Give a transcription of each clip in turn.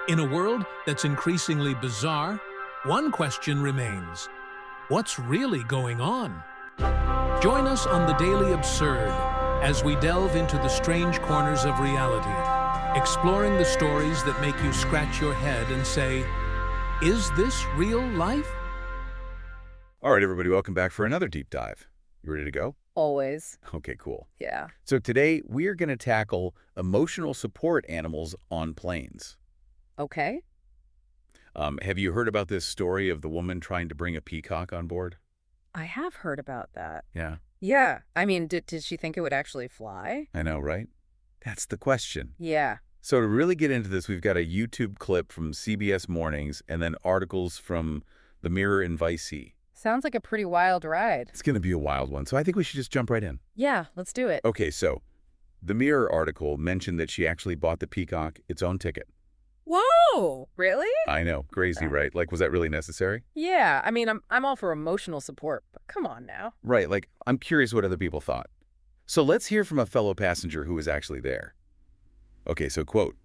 In a world that's increasingly bizarre, one question remains. What's really going on? Join us on The Daily Absurd as we delve into the strange corners of reality, exploring the stories that make you scratch your head and say, is this real life? All right, everybody, welcome back for another deep dive. You ready to go? Always. Okay, cool. Yeah. So today, we are going to tackle emotional support animals on planes. Okay. Have you heard about this story of the woman trying to bring a peacock on board? I have heard about that. Yeah. Yeah. I mean, did she think it would actually fly? I know, right? That's the question. Yeah. So to really get into this, we've got a YouTube clip from CBS Mornings and then articles from The Mirror and Vice. Sounds like a pretty wild ride. It's going to be a wild one, so I think we should just jump right in. Yeah, let's do it. Okay, so the Mirror article mentioned that she actually bought the peacock its own ticket. Whoa! Really? I know, crazy, right? Like, was that really necessary? Yeah. I mean, I'm all for emotional support, but come on now. Right, like, I'm curious what other people thought. So let's hear from a fellow passenger who was actually there. Okay, so quote,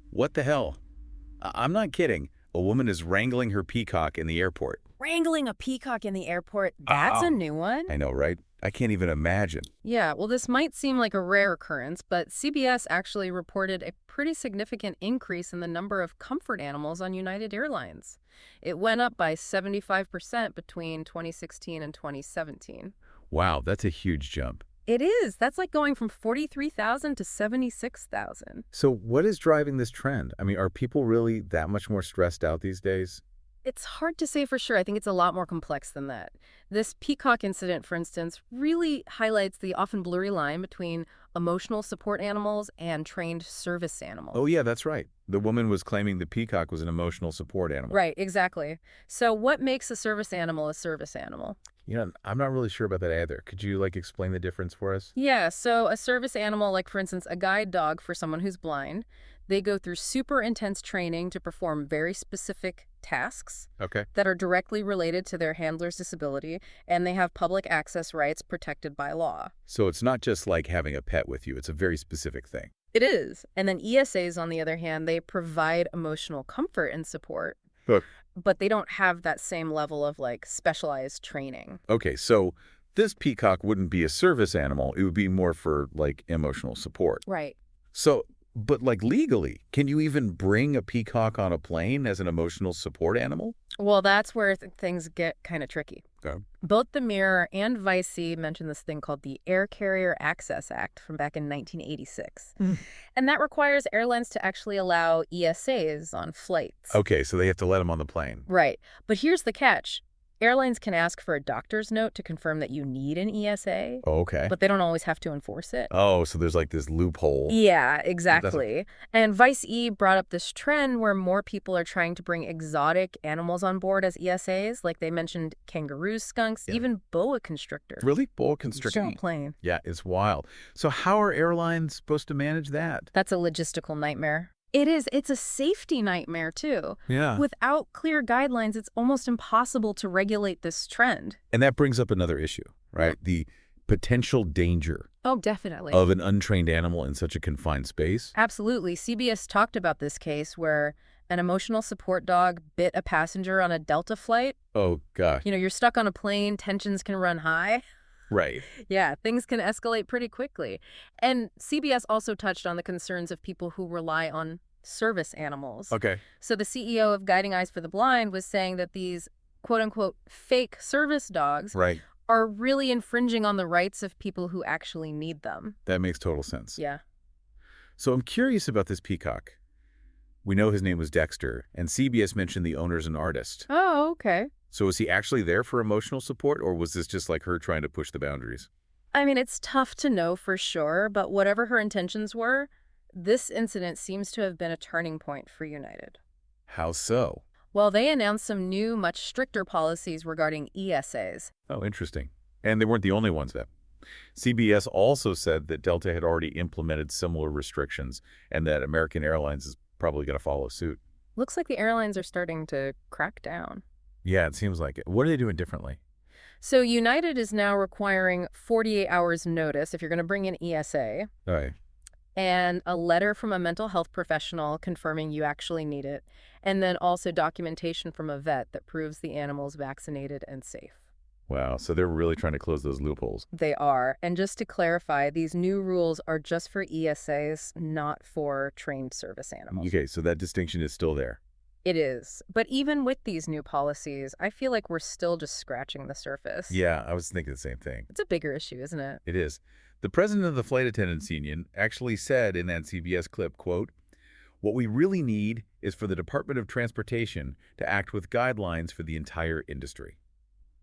"What the hell? I'm not kidding. A woman is wrangling her peacock in the airport." Wrangling a peacock in the airport, that's a new one. I know, right? I can't even imagine. Yeah, well, this might seem like a rare occurrence, but CBS actually reported a pretty significant increase in the number of comfort animals on United Airlines. It went up by 75% between 2016 and 2017. Wow, that's a huge jump. It is. That's like going from 43,000 to 76,000. So what is driving this trend? I mean, are people really that much more stressed out these days? It's hard to say for sure. I think it's a lot more complex than that. This peacock incident, for instance, really highlights the often blurry line between emotional support animals and trained service animals. Oh, yeah, that's right. The woman was claiming the peacock was an emotional support animal. Right, exactly. So what makes a service animal a service animal? You know, I'm not really sure about that either. Could you, explain the difference for us? Yeah, so a service animal, like for instance, a guide dog for someone who's blind, they go through super intense training to perform very specific tasks that are directly related to their handler's disability, and they have public access rights protected by law. So it's not just like having a pet with you. It's a very specific thing. It is. And then ESAs, on the other hand, they provide emotional comfort and support, but they don't have that same level of specialized training. Okay, so this peacock wouldn't be a service animal. It would be more for emotional support. Right. So, but legally, can you even bring a peacock on a plane as an emotional support animal? Well, that's where things get kind of tricky. Okay. Both the Mirror and Vice mentioned this thing called the Air Carrier Access Act from back in 1986. And that requires airlines to actually allow ESAs on flights. Okay, so they have to let them on the plane. Right. But here's the catch. Airlines can ask for a doctor's note to confirm that you need an ESA. Oh, okay. But they don't always have to enforce it. Oh, so there's this loophole. Yeah, exactly. And Vice brought up this trend where more people are trying to bring exotic animals on board as ESAs. Like they mentioned kangaroos, skunks, even boa constrictors. Really? Boa constrictor? Don't plane. Yeah, it's wild. So how are airlines supposed to manage that? That's a logistical nightmare. It is. It's a safety nightmare, too. Yeah. Without clear guidelines, it's almost impossible to regulate this trend. And that brings up another issue, right? The potential danger. Oh, definitely. Of an untrained animal in such a confined space. Absolutely. CBS talked about this case where an emotional support dog bit a passenger on a Delta flight. Oh, gosh. You're stuck on a plane, tensions can run high. Right. Yeah, things can escalate pretty quickly. And CBS also touched on the concerns of people who rely on service animals. Okay. So the CEO of Guiding Eyes for the Blind was saying that these quote-unquote fake service dogs are really infringing on the rights of people who actually need them. That makes total sense. Yeah. So I'm curious about this peacock. We know his name was Dexter, and CBS mentioned the owner's an artist. Oh, okay. So was he actually there for emotional support, or was this just her trying to push the boundaries? I mean, it's tough to know for sure, but whatever her intentions were, this incident seems to have been a turning point for United. How so? Well, they announced some new, much stricter policies regarding ESAs. Oh, interesting. And they weren't the only ones, then. CBS also said that Delta had already implemented similar restrictions and that American Airlines is probably going to follow suit. Looks like the airlines are starting to crack down. Yeah, it seems like it. What are they doing differently? So United is now requiring 48 hours notice if you're going to bring in ESA. Right. and a letter from a mental health professional confirming you actually need it, and then also documentation from a vet that proves the animal's vaccinated and safe. Wow, so they're really trying to close those loopholes. They are. And just to clarify, these new rules are just for ESAs, not for trained service animals. Okay, so that distinction is still there. It is. But even with these new policies, I feel like we're still just scratching the surface. Yeah, I was thinking the same thing. It's a bigger issue, isn't it? It is. The president of the Flight Attendants Union actually said in that CBS clip, quote, "What we really need is for the Department of Transportation to act with guidelines for the entire industry."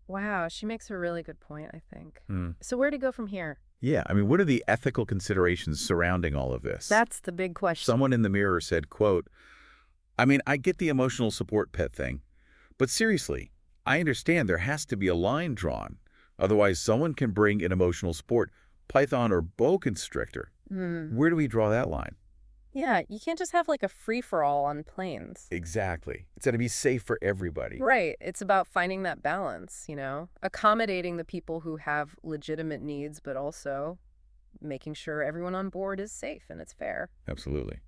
Wow, she makes a really good point, I think. So where to go from here? Yeah, I mean, what are the ethical considerations surrounding all of this? That's the big question. Someone in the Mirror said, quote, "I mean, I get the emotional support pet thing, but seriously, I understand there has to be a line drawn. Otherwise, someone can bring an emotional support python or boa constrictor. Where do we draw that line?" Yeah, you can't just have like a free-for-all on planes. Exactly. It's got to be safe for everybody. Right. It's about finding that balance, accommodating the people who have legitimate needs, but also making sure everyone on board is safe and it's fair. Absolutely.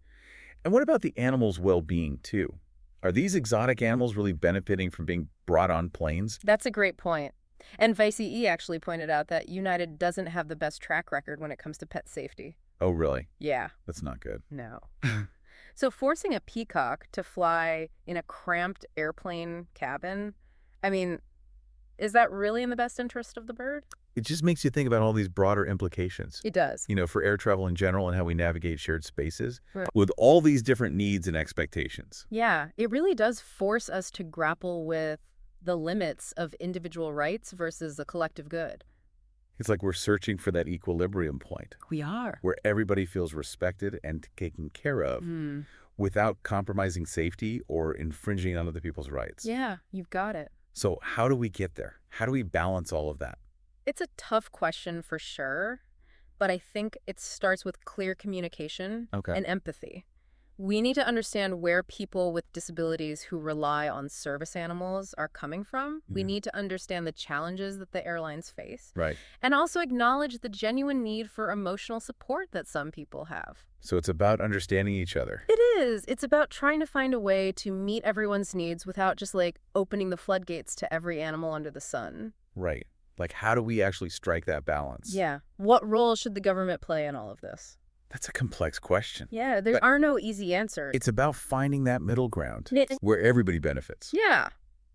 And what about the animals' well-being, too? Are these exotic animals really benefiting from being brought on planes? That's a great point. And Vice actually pointed out that United doesn't have the best track record when it comes to pet safety. Oh, really? Yeah. That's not good. No. So forcing a peacock to fly in a cramped airplane cabin, I mean, is that really in the best interest of the bird? It just makes you think about all these broader implications. It does. For air travel in general and how we navigate shared spaces Right. with all these different needs and expectations. Yeah, it really does force us to grapple with the limits of individual rights versus the collective good. It's like we're searching for that equilibrium point We are. where everybody feels respected and taken care of without compromising safety or infringing on other people's rights. Yeah, you've got it. So how do we get there? How do we balance all of that? It's a tough question for sure, but I think it starts with clear communication and empathy. We need to understand where people with disabilities who rely on service animals are coming from. We need to understand the challenges that the airlines face. Right. And also acknowledge the genuine need for emotional support that some people have. So it's about understanding each other. It is. It's about trying to find a way to meet everyone's needs without just opening the floodgates to every animal under the sun. Right. Like, how do we actually strike that balance? Yeah. What role should the government play in all of this? That's a complex question. Yeah, there are no easy answers. It's about finding that middle ground where everybody benefits. Yeah.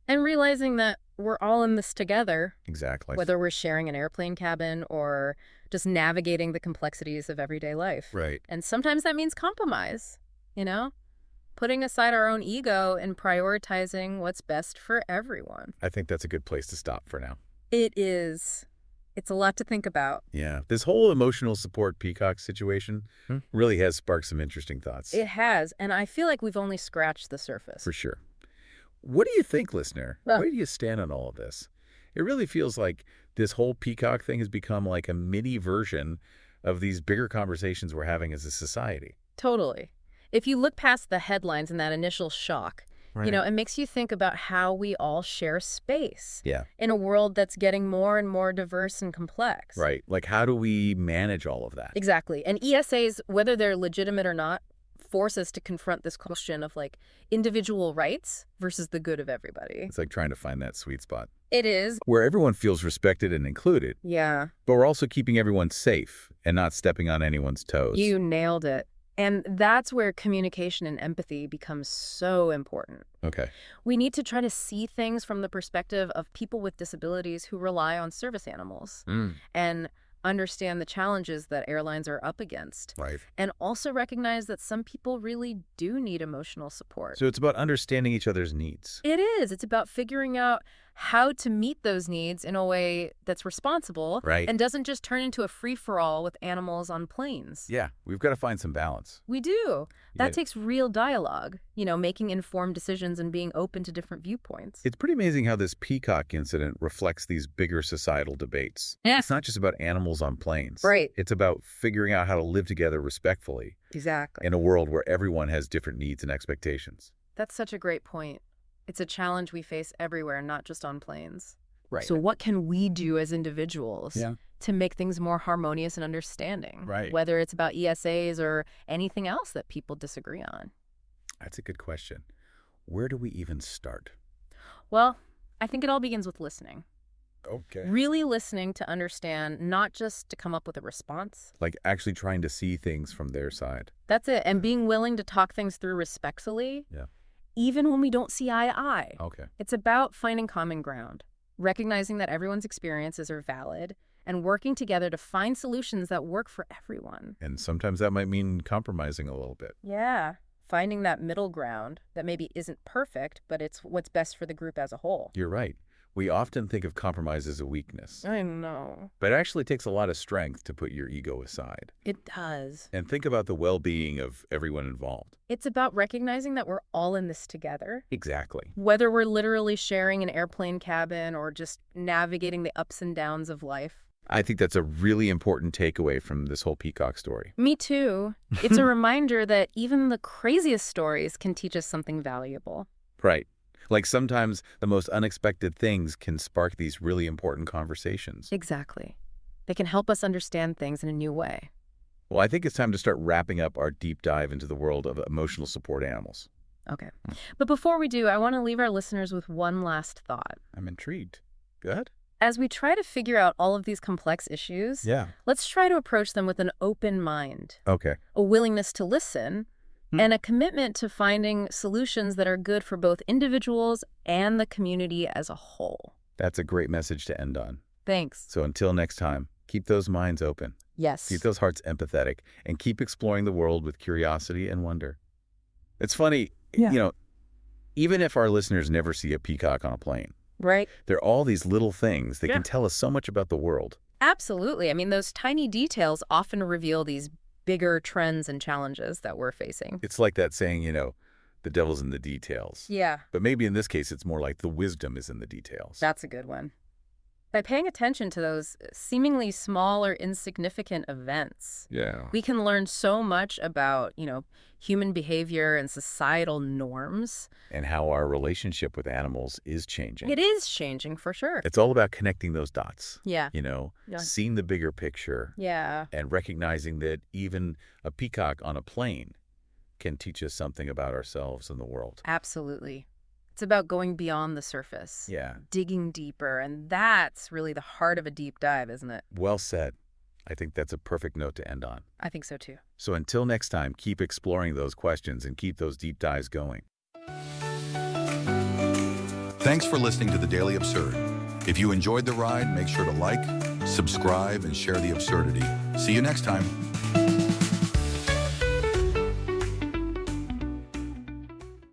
And realizing that we're all in this together. Exactly. Whether we're sharing an airplane cabin or just navigating the complexities of everyday life. Right. And sometimes that means compromise, putting aside our own ego and prioritizing what's best for everyone. I think that's a good place to stop for now. It is. It's a lot to think about. Yeah. This whole emotional support peacock situation really has sparked some interesting thoughts. It has. And I feel like we've only scratched the surface. For sure. What do you think, listener? Where do you stand on all of this? It really feels like this whole peacock thing has become like a mini version of these bigger conversations we're having as a society. Totally. If you look past the headlines and that initial shock, it makes you think about how we all share space in a world that's getting more and more diverse and complex. Right. Like, how do we manage all of that? Exactly. And ESAs, whether they're legitimate or not, force us to confront this question of individual rights versus the good of everybody. It's like trying to find that sweet spot. It is. Where everyone feels respected and included. Yeah. But we're also keeping everyone safe and not stepping on anyone's toes. You nailed it. And that's where communication and empathy becomes so important. Okay. We need to try to see things from the perspective of people with disabilities who rely on service animals and understand the challenges that airlines are up against. Right. And also recognize that some people really do need emotional support. So it's about understanding each other's needs. It is. It's about figuring out how to meet those needs in a way that's responsible and doesn't just turn into a free-for-all with animals on planes. Yeah, we've got to find some balance. We do. That takes real dialogue, making informed decisions and being open to different viewpoints. It's pretty amazing how this peacock incident reflects these bigger societal debates. Yeah. It's not just about animals on planes. Right. It's about figuring out how to live together respectfully. Exactly. In a world where everyone has different needs and expectations. That's such a great point. It's a challenge we face everywhere, not just on planes. Right. So what can we do as individuals to make things more harmonious and understanding. Right. Whether it's about ESAs or anything else that people disagree on. That's a good question. Where do we even start? Well, I think it all begins with listening. Okay. Really listening to understand, not just to come up with a response. Like actually trying to see things from their side. That's it. And being willing to talk things through respectfully. Yeah. Even when we don't see eye to eye. Okay. It's about finding common ground, recognizing that everyone's experiences are valid, and working together to find solutions that work for everyone. And sometimes that might mean compromising a little bit. Yeah. Finding that middle ground that maybe isn't perfect, but it's what's best for the group as a whole. You're right. We often think of compromise as a weakness. I know. But it actually takes a lot of strength to put your ego aside. It does. And think about the well-being of everyone involved. It's about recognizing that we're all in this together. Exactly. Whether we're literally sharing an airplane cabin or just navigating the ups and downs of life. I think that's a really important takeaway from this whole peacock story. Me too. It's a reminder that even the craziest stories can teach us something valuable. Right. Like sometimes the most unexpected things can spark these really important conversations. Exactly. They can help us understand things in a new way. Well, I think it's time to start wrapping up our deep dive into the world of emotional support animals. Okay. But before we do, I want to leave our listeners with one last thought. I'm intrigued. Go ahead. As we try to figure out all of these complex issues, let's try to approach them with an open mind. Okay. A willingness to listen, and a commitment to finding solutions that are good for both individuals and the community as a whole. That's a great message to end on. Thanks. So until next time, keep those minds open. Yes. Keep those hearts empathetic and keep exploring the world with curiosity and wonder. It's funny, even if our listeners never see a peacock on a plane, right? there are all these little things that can tell us so much about the world. Absolutely. I mean, those tiny details often reveal these bigger trends and challenges that we're facing. It's like that saying, the devil's in the details. Yeah. But maybe in this case, it's more like the wisdom is in the details. That's a good one. By paying attention to those seemingly small or insignificant events, we can learn so much about, human behavior and societal norms. And how our relationship with animals is changing. It is changing, for sure. It's all about connecting those dots. Yeah. Seeing the bigger picture. Yeah. And recognizing that even a peacock on a plane can teach us something about ourselves and the world. Absolutely. It's about going beyond the surface. Yeah. Digging deeper. And that's really the heart of a deep dive, isn't it? Well said. I think that's a perfect note to end on. I think so, too. So until next time, keep exploring those questions and keep those deep dives going. Thanks for listening to The Daily Absurd. If you enjoyed the ride, make sure to like, subscribe, and share the absurdity. See you next time.